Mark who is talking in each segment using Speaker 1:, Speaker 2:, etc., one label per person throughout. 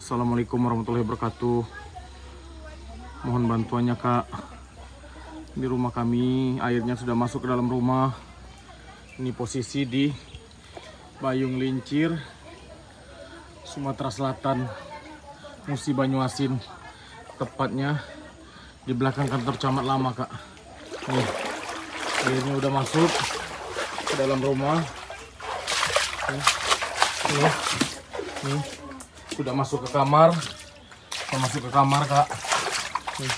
Speaker 1: Assalamualaikum warahmatullahi wabarakatuh. Mohon bantuannya Kak. Di rumah kami airnya sudah masuk ke dalam rumah. Ini posisi di Bayung Lincir, Sumatera Selatan, Musi Banyuasin. Tepatnya di belakang kantor camat lama Kak. Nih, airnya udah masuk ke dalam rumah. Nih. Sudah masuk ke kamar. Sudah masuk ke kamar Kak. Nih.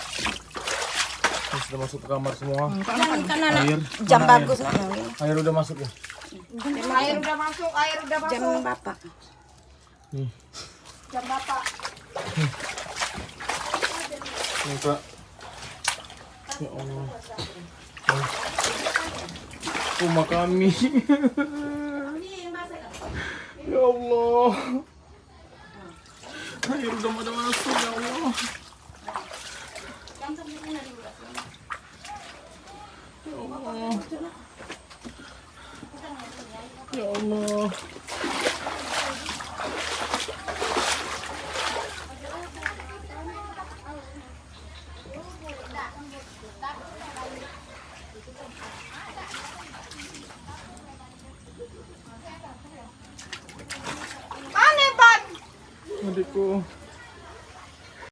Speaker 1: Nih, sudah masuk ke kamar semua. Air
Speaker 2: Jam bagus nak.
Speaker 1: Air udah masuk ya.
Speaker 2: Air udah masuk. Jam bapak.
Speaker 1: Nih.
Speaker 2: Jam bapak.
Speaker 1: Nih Kak. Ya Allah. Rumah kami. Ya Allah. Air udah pada masuk ya Allah. Ya Allah. Ya Allah.
Speaker 2: Aneh ban.
Speaker 1: Adikku.